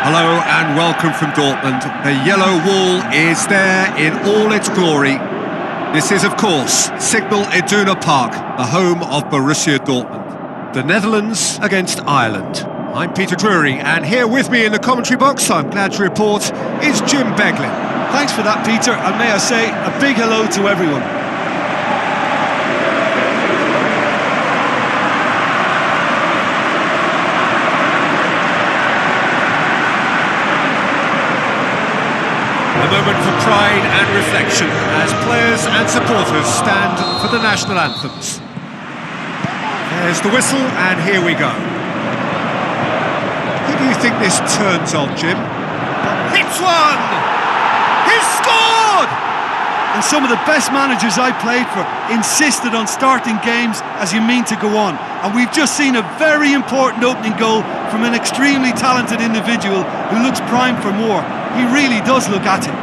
Hello and welcome from Dortmund. The yellow wall is there in all its glory. This is, of course, Signal Iduna Park, the home of Borussia Dortmund. The Netherlands against Ireland. I'm Peter Drury, and here with me in the commentary box, I'm glad to report, is Jim Beglin. Thanks for that, Peter, and may I say a big hello to everyone. A moment for pride and reflection as players and supporters stand for the national anthems. There's the whistle, and here we go. Who do you think this turns on, Jim? Hits one! He's scored! And some of the best managers I played for insisted on starting games as you mean to go on. And we've just seen a very important opening goal from an extremely talented individual who looks primed for more. He really does look at it.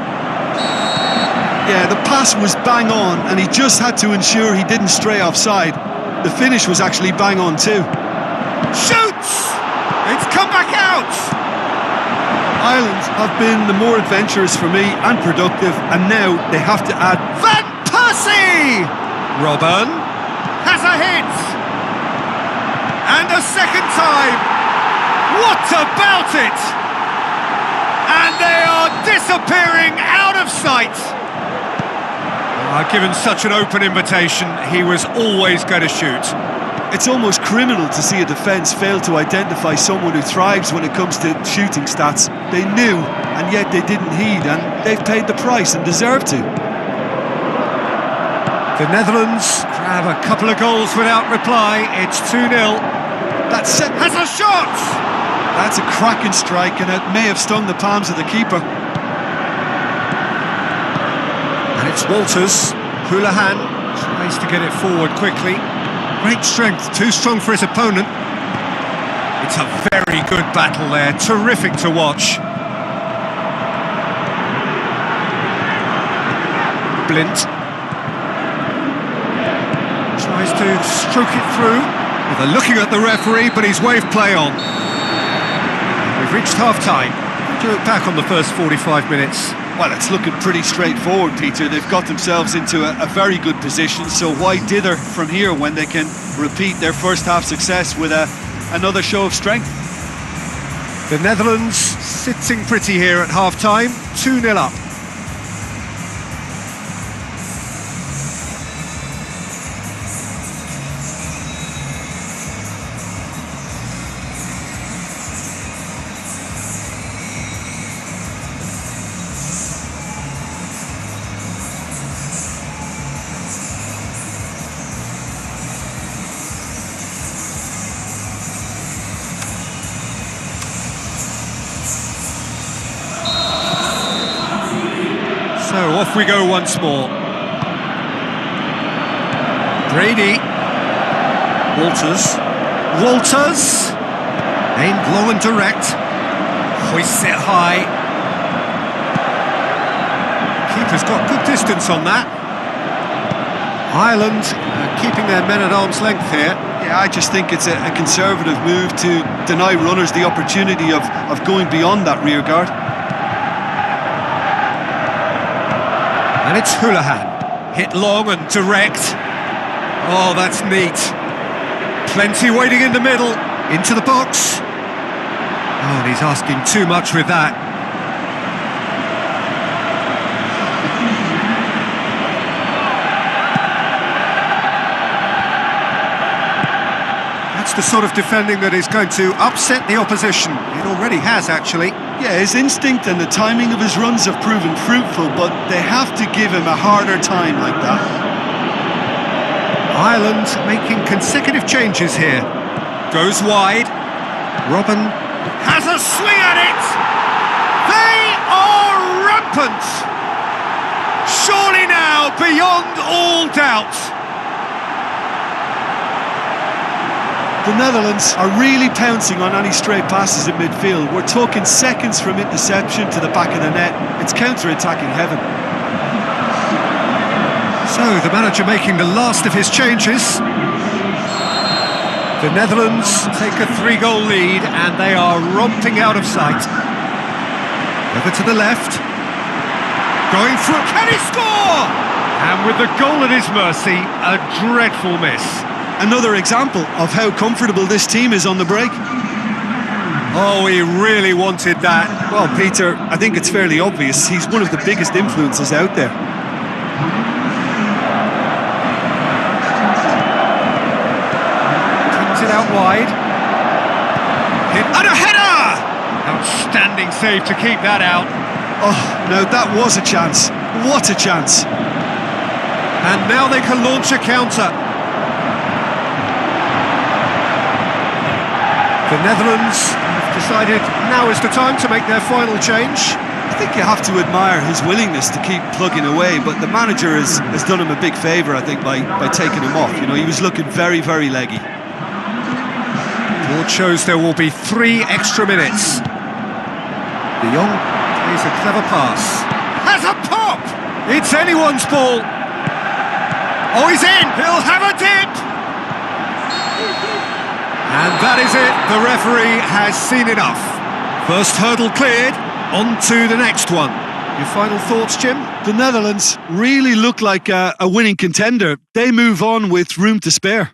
Yeah, the pass was bang on, and he just had to ensure he didn't stray offside. The finish was actually bang on too. Shoots! It's come back out! Ireland have been the more adventurous for me and productive, and now they have to add... Van Persie! Robben has a hit! And a second time! What about it? And they are disappearing out of sight! Given such an open invitation, he was always going to shoot. It's almost criminal to see a defence fail to identify someone who thrives when it comes to shooting stats. They knew, and yet they didn't heed, and they've paid the price and deserve to. The Netherlands grab a couple of goals without reply. It's 2-0. That has a shot! That's a cracking strike, and it may have stung the palms of the keeper. And it's Walters. Houlihan tries to get it forward quickly. Great strength, too strong for his opponent. It's a very good battle there, terrific to watch. Blint tries to stroke it through. Well, they're looking at the referee, but he's waved play on. We've reached half-time. To look back on the first 45 minutes. Well, it's looking pretty straightforward, Peter. They've got themselves into a very good position, so why dither from here when they can repeat their first half success with another show of strength? The Netherlands sitting pretty here at half-time, 2-0 up. So off we go once more. Brady. Walters. Aimed low and direct. Hoists it high. Keeper's got good distance on that. Ireland keeping their men at arm's length here. Yeah, I just think it's a conservative move to deny runners the opportunity of going beyond that rear guard. And it's Houlihan, hit long and direct. Oh, that's neat. Plenty waiting in the middle, into the box. Oh, and he's asking too much with that. That's the sort of defending that is going to upset the opposition. It already has, actually. Yeah, his instinct and the timing of his runs have proven fruitful, but they have to give him a harder time like that. Ireland making consecutive changes here. Goes wide. Robben has a swing at it! They are rampant! Surely now, beyond all doubt. The Netherlands are really pouncing on any stray passes in midfield. We're talking seconds from interception to the back of the net. It's counter-attacking heaven. So, the manager making the last of his changes. The Netherlands take a 3-goal lead and they are romping out of sight. Over to the left. Going through. Can he score? And with the goal at his mercy, a dreadful miss. Another example of how comfortable this team is on the break. Oh, he really wanted that. Well, Peter, I think it's fairly obvious he's one of the biggest influences out there. Comes it out wide. And a header! Outstanding save to keep that out. Oh, no, that was a chance. What a chance. And now they can launch a counter. The Netherlands have decided now is the time to make their final change. I think you have to admire his willingness to keep plugging away, but the manager has done him a big favour, I think, by taking him off. You know, he was looking very, very leggy. Board shows there will be 3 extra minutes. De Jong plays a clever pass. Has a pop! It's anyone's ball. Oh, he's in! He'll have a dip! And that is it. The referee has seen enough. First hurdle cleared, on to the next one. Your final thoughts, Jim? The Netherlands really look like a winning contender. They move on with room to spare.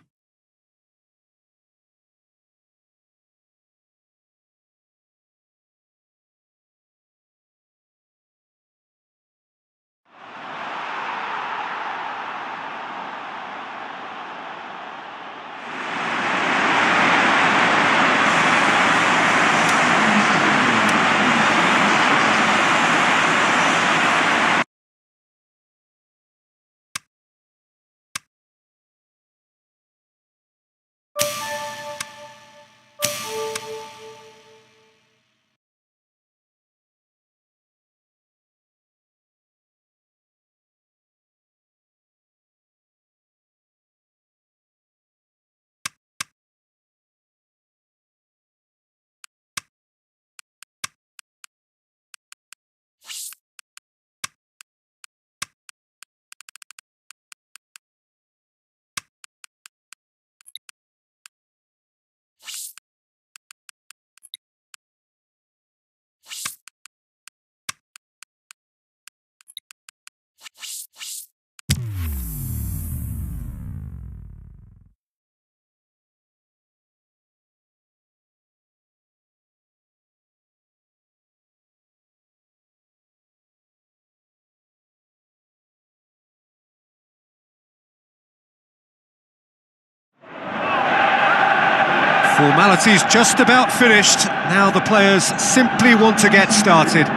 Formality's just about finished. Now the players simply want to get started. So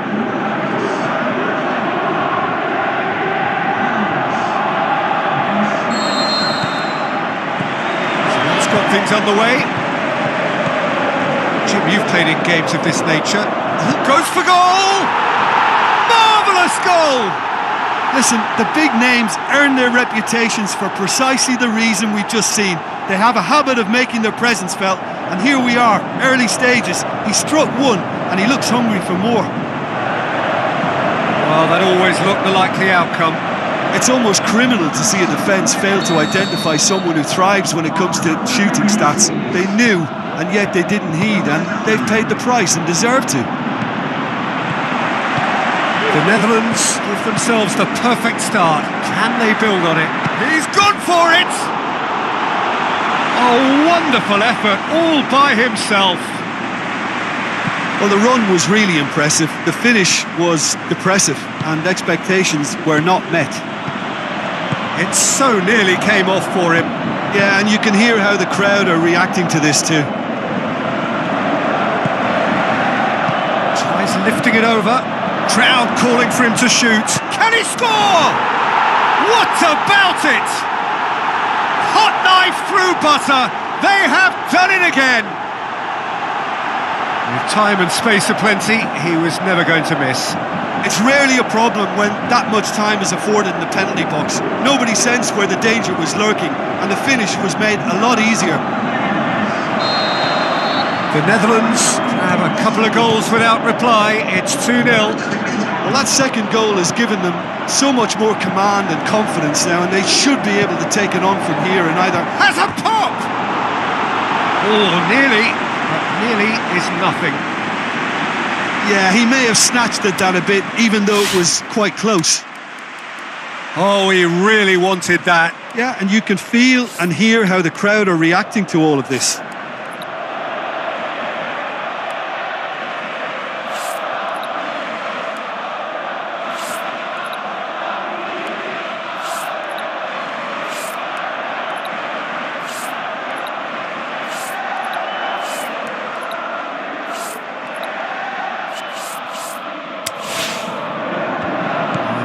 that's got things underway. Jim, you've played in games of this nature. Goes for goal! Marvellous goal! Listen, the big names earn their reputations for precisely the reason we've just seen. They have a habit of making their presence felt, and here we are, early stages. He struck one, and he looks hungry for more. Well, that always looked the likely outcome. It's almost criminal to see a defence fail to identify someone who thrives when it comes to shooting stats. They knew, and yet they didn't heed, and they've paid the price and deserve to. The Netherlands give themselves the perfect start. Can they build on it? He's gone for it! Oh, wonderful effort, all by himself. Well, the run was really impressive. The finish was depressive, and expectations were not met. It so nearly came off for him. Yeah, and you can hear how the crowd are reacting to this too. Tries lifting it over. Crowd calling for him to shoot. Can he score? What about it? Hot knife through butter. They have done it again. With time and space aplenty, he was never going to miss. It's rarely a problem when that much time is afforded in the penalty box. Nobody sensed where the danger was lurking, and the finish was made a lot easier. The Netherlands have a couple of goals without reply. It's 2-0. Well, that second goal has given them so much more command and confidence now, and they should be able to take it on from here and either... Has a pop! Oh, nearly, but nearly is nothing. Yeah, he may have snatched at that a bit, even though it was quite close. Oh, he really wanted that. Yeah, and you can feel and hear how the crowd are reacting to all of this.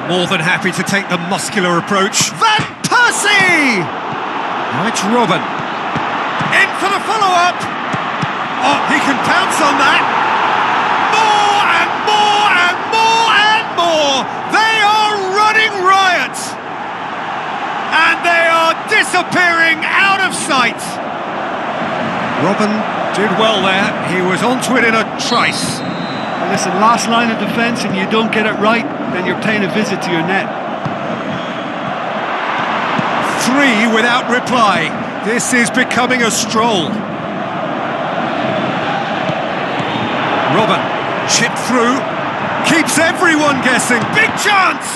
More than happy to take the muscular approach. Van Persie! Now it's Robin. In for the follow-up. Oh, he can pounce on that. More and more and more and more. They are running riot. And they are disappearing out of sight. Robin did well there. He was onto it in a trice. Well, listen, last line of defence and you don't get it right, then you're paying a visit to your net. 3 without reply. This is becoming a stroll. Robin, chipped through, keeps everyone guessing. Big chance!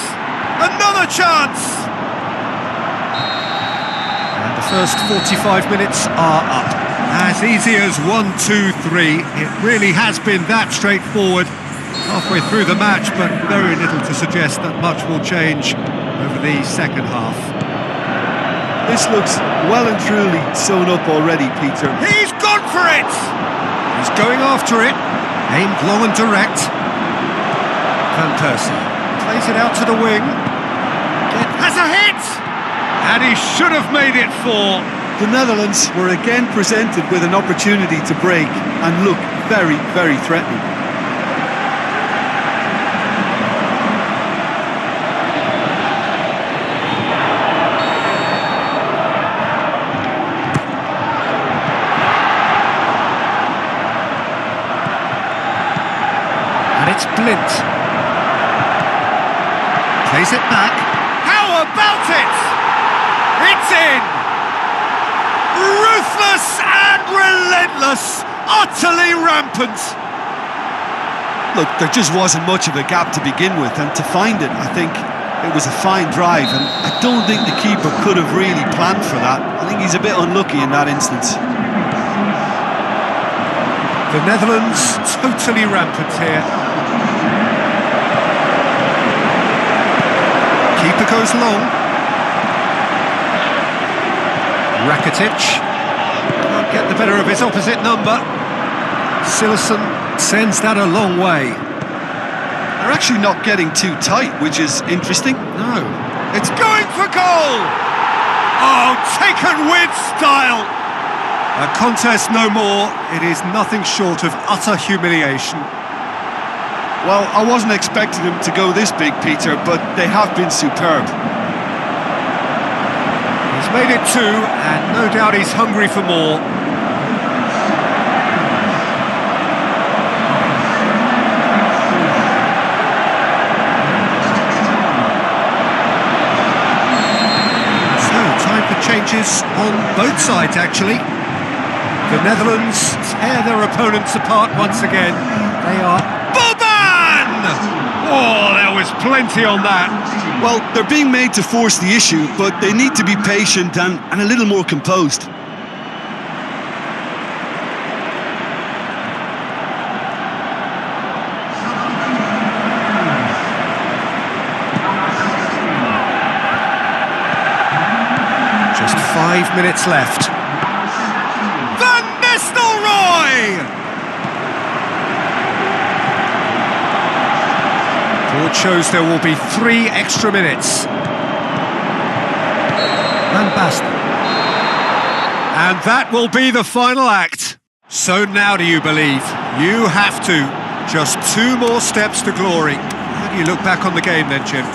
Another chance! And the first 45 minutes are up. As easy as 1, 2, 3. It really has been that straightforward. Halfway through the match, but very little to suggest that much will change over the second half. This looks well and truly sewn up already, Peter. He's gone for it! He's going after it. Aimed long and direct. Van Persie plays it out to the wing. Has a hit! And he should have made it 4. The Netherlands were again presented with an opportunity to break and look very, very threatening. And it's Blint. Plays it back. How about it? It's in! Ruthless and relentless, utterly rampant. Look, there just wasn't much of a gap to begin with, and to find it, I think it was a fine drive, and I don't think the keeper could have really planned for that. I think he's a bit unlucky in that instance. The Netherlands totally rampant here. Keeper goes long. Rakitic can't get the better of his opposite number. Silerson sends that a long way. They're actually not getting too tight, which is interesting. No. It's going for goal! Oh, taken with style! A contest no more. It is nothing short of utter humiliation. Well, I wasn't expecting them to go this big, Peter, but they have been superb. He's made it 2, and no doubt he's hungry for more. So, time for changes on both sides, actually. The Netherlands tear their opponents apart once again. They are... Boban! Oh, there was plenty on that. Well, they're being made to force the issue, but they need to be patient and a little more composed. Just 5 minutes left. Van Nistelrooy! Board shows there will be 3 extra minutes. Van Basten. And that will be the final act. So now do you believe? You have to. Just 2 more steps to glory. How do you look back on the game then, Jim?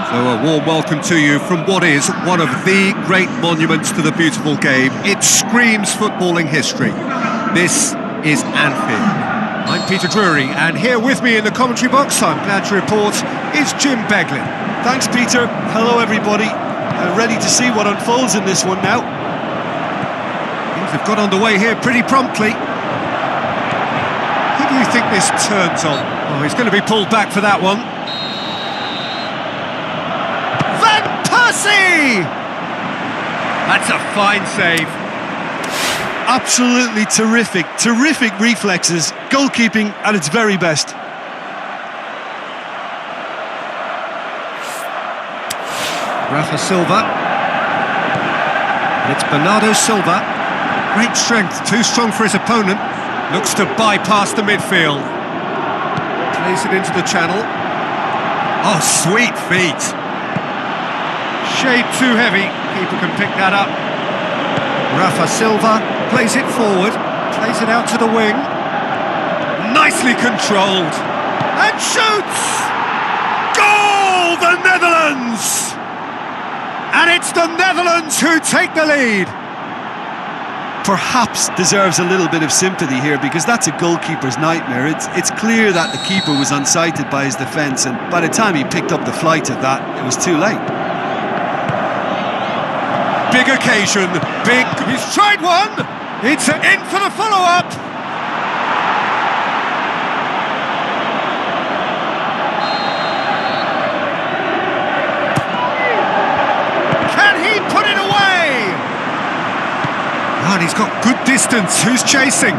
So a warm welcome to you from what is one of the great monuments to the beautiful game. It screams footballing history. This is Anfield. I'm Peter Drury, and here with me in the commentary box, I'm glad to report, is Jim Beglin. Thanks, Peter. Hello, everybody. Ready to see what unfolds in this one now. Things have got underway here pretty promptly. Who do you think this turns on? Oh, he's going to be pulled back for that one. That's a fine save. Absolutely terrific reflexes, goalkeeping at its very best. Rafa Silva. And it's Bernardo Silva. Great strength, too strong for his opponent. Looks to bypass the midfield. Plays it into the channel. Oh, sweet feet. Shade too heavy. Keeper can pick that up. Rafa Silva plays it forward, plays it out to the wing. Nicely controlled. And shoots! Goal! The Netherlands! And it's the Netherlands who take the lead. Perhaps deserves a little bit of sympathy here, because that's a goalkeeper's nightmare. It's clear that the keeper was unsighted by his defence, and by the time he picked up the flight of that, it was too late. Big occasion, big... He's tried one! It's in for the follow-up! Can he put it away? And he's got good distance. Who's chasing?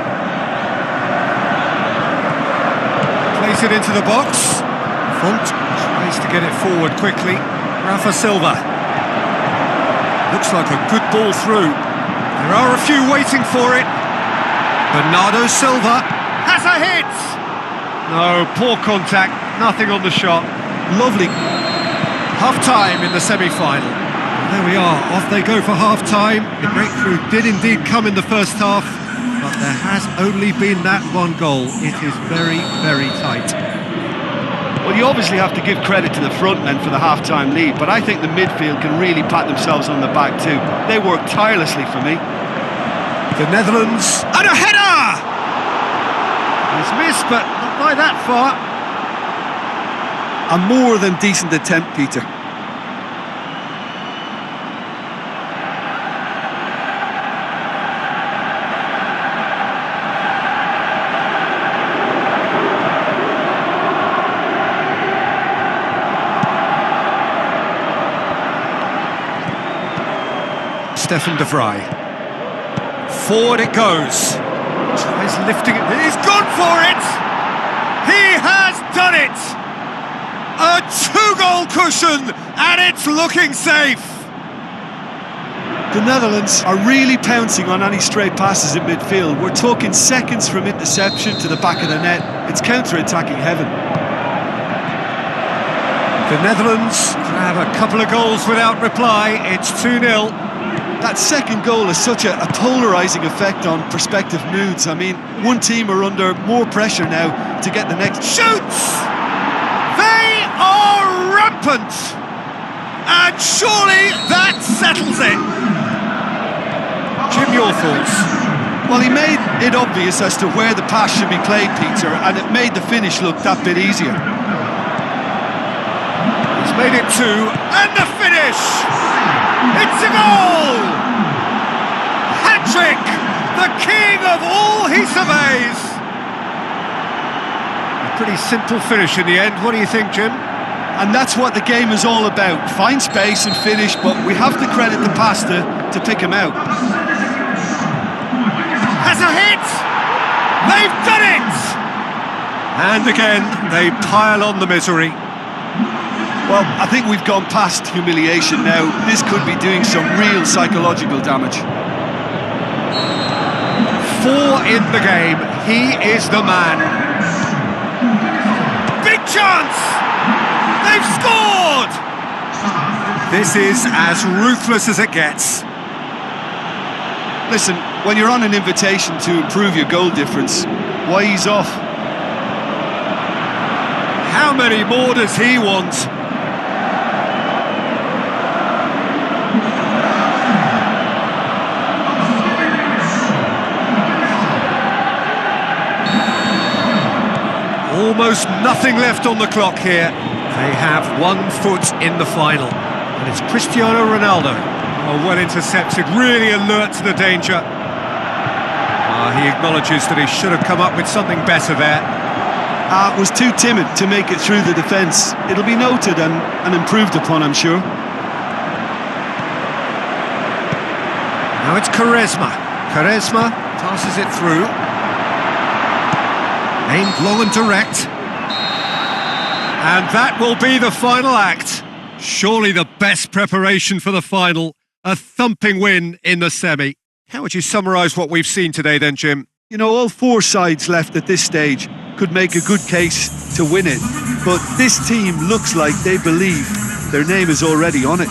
Plays it into the box. Font tries to get it forward quickly. Rafa Silva. Looks like a good ball through. There are a few waiting for it. Bernardo Silva has a hit! No, poor contact, nothing on the shot. Lovely. Half-time in the semi-final. There we are, off they go for half-time. The breakthrough did indeed come in the first half, but there has only been that one goal. It is very, very tight. Well, you obviously have to give credit to the front men for the half-time lead, but I think the midfield can really pat themselves on the back too. They work tirelessly for me. The Netherlands, and a header! It's missed, but not by that far. A more than decent attempt, Peter. Stefan de Vrij. Forward it goes. Tries lifting it. He's gone for it! He has done it! A two-goal cushion, and it's looking safe! The Netherlands are really pouncing on any stray passes in midfield. We're talking seconds from interception to the back of the net. It's counter-attacking heaven. The Netherlands have a couple of goals without reply. It's 2-0. That second goal has such a polarising effect on prospective moods. I mean, one team are under more pressure now to get the next... Shoots! They are rampant! And surely that settles it! Jim, your thoughts? Well, he made it obvious as to where the pass should be played, Peter, and it made the finish look that bit easier. He's made it two, and the finish! It's a goal! Hat-trick! The king of all he surveys! A pretty simple finish in the end. What do you think, Jim? And that's what the game is all about. Find space and finish, but we have to credit the pasta to pick him out. Has a hit! They've done it! And again, they pile on the misery. Well, I think we've gone past humiliation now. This could be doing some real psychological damage. 4 in the game. He is the man. Big chance! They've scored! This is as ruthless as it gets. Listen, when you're on an invitation to improve your goal difference, why ease off? How many more does he want? Almost nothing left on the clock here. They have 1 foot in the final. And it's Cristiano Ronaldo. Oh, well intercepted, really alert to the danger. He acknowledges that he should have come up with something better there. Was too timid to make it through the defence. It'll be noted and improved upon, I'm sure. Now it's Quaresma. Quaresma passes it through. Aimed low and direct. And that will be the final act. Surely the best preparation for the final. A thumping win in the semi. How would you summarise what we've seen today then, Jim? You know, all 4 sides left at this stage could make a good case to win it. But this team looks like they believe their name is already on it.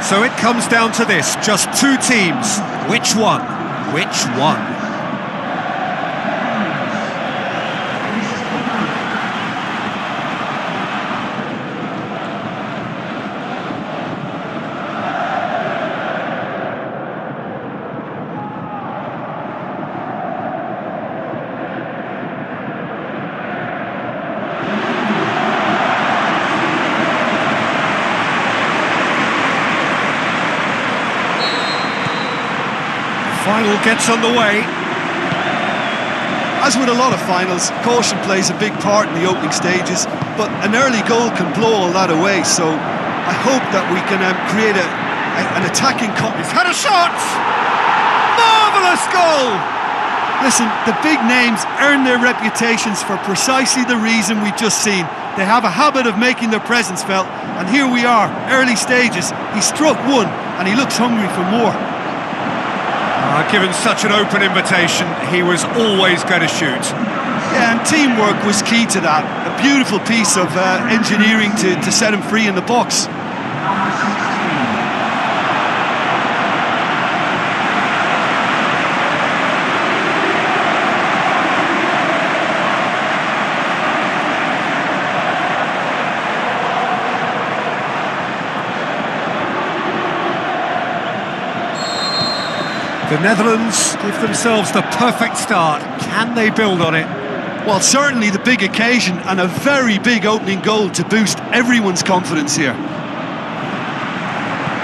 So it comes down to this, just 2 teams. Which one? Which one? Final gets underway. As with a lot of finals, caution plays a big part in the opening stages, but an early goal can blow all that away, so I hope that we can create an attacking... He's had a shot! Marvellous goal! Listen, the big names earn their reputations for precisely the reason we've just seen. They have a habit of making their presence felt, and here we are, early stages. He struck one, and he looks hungry for more. Given such an open invitation, he was always going to shoot. Yeah, and teamwork was key to that. A beautiful piece of engineering to set him free in the box. The Netherlands give themselves the perfect start. Can they build on it? Well, certainly the big occasion and a very big opening goal to boost everyone's confidence here.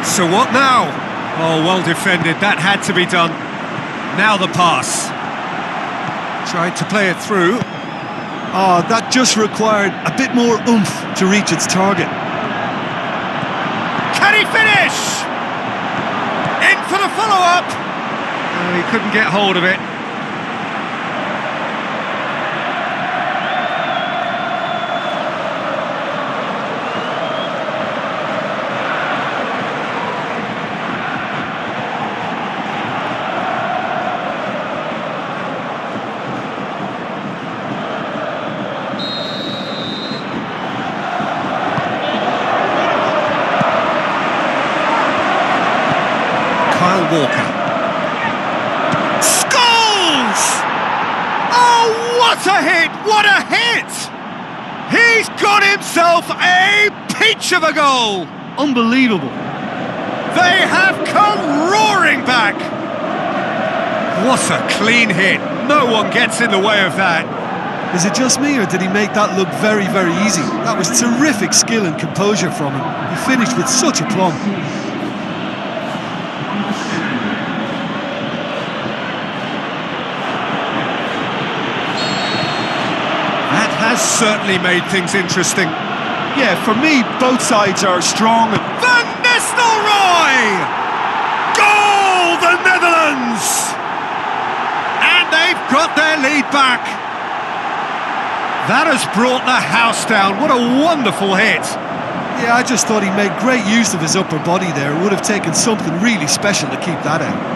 So what now? Oh, well defended. That had to be done. Now the pass. Tried to play it through. Oh, that just required a bit more oomph to reach its target. Can he finish? In for the follow-up. Oh, he couldn't get hold of it. Walker. Scores! Oh, what a hit! What a hit! He's got himself a peach of a goal! Unbelievable. They have come roaring back! What a clean hit. No one gets in the way of that. Is it just me, or did he make that look very, very easy? That was terrific skill and composure from him. He finished with such aplomb. Has certainly made things interesting. Yeah, for me, both sides are strong. Van Nistelrooy! Goal, the Netherlands! And they've got their lead back. That has brought the house down. What a wonderful hit. Yeah, I just thought he made great use of his upper body there. It would have taken something really special to keep that out.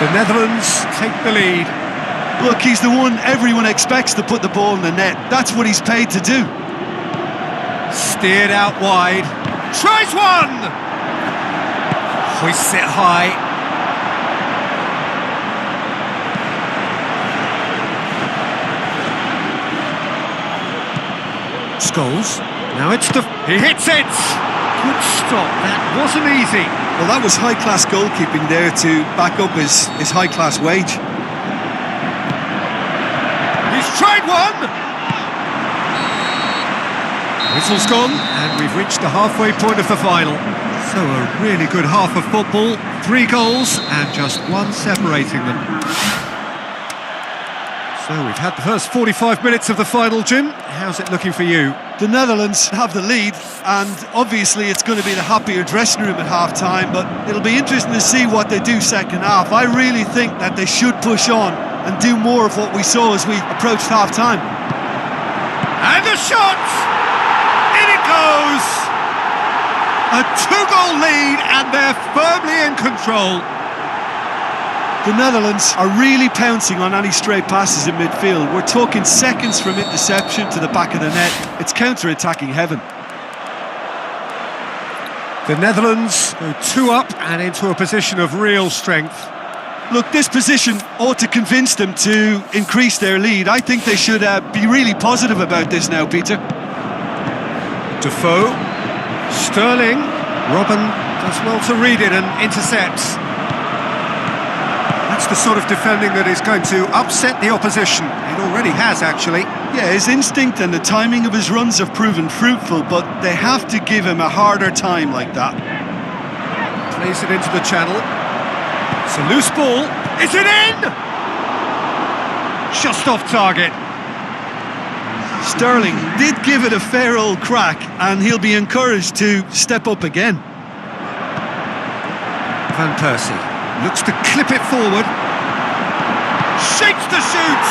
The Netherlands take the lead. Look, he's the one everyone expects to put the ball in the net. That's what he's paid to do. Steered out wide. Tries one! Hoists it high. Scholes. Now it's the... He hits it! Good stop. That wasn't easy. Well, that was high-class goalkeeping there to back up his high-class wage. He's tried one! Whistle's gone, and we've reached the halfway point of the final. So a really good half of football, 3 goals, and just one separating them. So we've had the first 45 minutes of the final, Jim. How's it looking for you? The Netherlands have the lead, and obviously it's going to be the happier dressing room at half-time, but it'll be interesting to see what they do second half. I really think that they should push on and do more of what we saw as we approached half-time. And the shot! In it goes! A 2-goal lead, and they're firmly in control. The Netherlands are really pouncing on any stray passes in midfield. We're talking seconds from interception to the back of the net. It's counter-attacking heaven. The Netherlands go 2 up and into a position of real strength. Look, this position ought to convince them to increase their lead. I think they should be really positive about this now, Peter. Defoe, Sterling, Robben does well to read it and intercepts. That's the sort of defending that is going to upset the opposition. It already has, actually. Yeah, his instinct and the timing of his runs have proven fruitful, but they have to give him a harder time like that. Plays it into the channel. It's a loose ball. Is it in? Just off target. Sterling did give it a fair old crack, and he'll be encouraged to step up again. Van Persie looks to clip it forward. Shakes to shoot.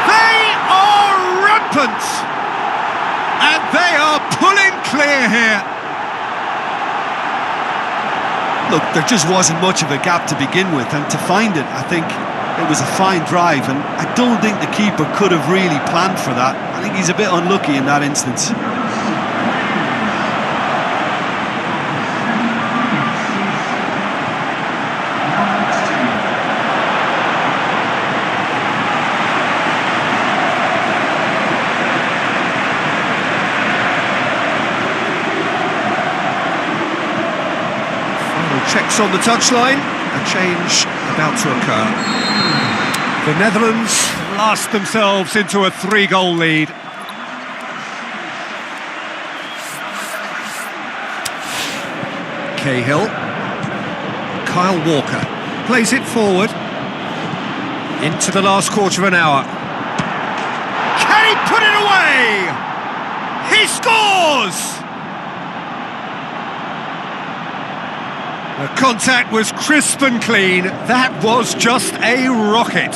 They are rampant. And they are pulling clear here. Look, there just wasn't much of a gap to begin with, and to find it, I think it was a fine drive, and I don't think the keeper could have really planned for that. I think he's a bit unlucky in that instance. Checks on the touchline, a change about to occur. The Netherlands Blast themselves into a 3-goal lead. Cahill. Kyle Walker plays it forward. Into the last quarter of an hour. Can he put it away? He scores! The contact was crisp and clean. That was just a rocket.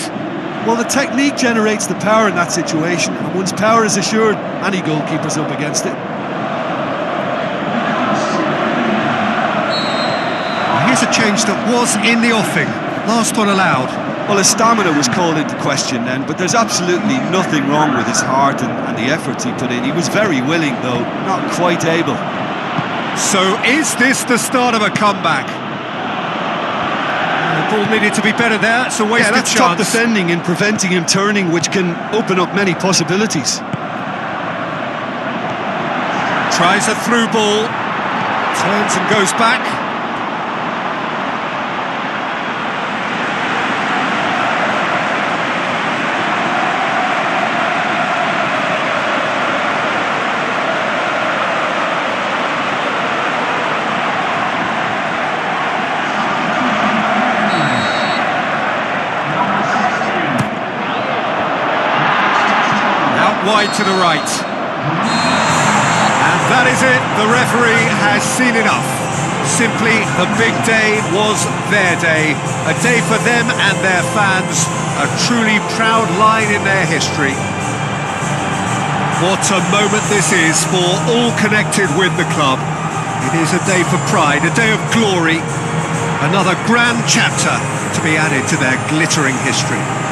Well, the technique generates the power in that situation, and once power is assured, any goalkeeper's up against it. Here's a change that was in the offing. Last one allowed. Well, his stamina was called into question then, but there's absolutely nothing wrong with his heart and the efforts he put in. He was very willing, though, not quite able. So is this the start of a comeback? The ball needed to be better there. It's a wasted that's chance. top defending and preventing him turning, which can open up many possibilities. Tries a through ball. Turns and goes back. Wide to the right. And that is it. The referee has seen enough. Simply, the big day was their day. A day for them and their fans. A truly proud line in their history. What a moment this is for all connected with the club. It is a day for pride, a day of glory. Another grand chapter to be added to their glittering history.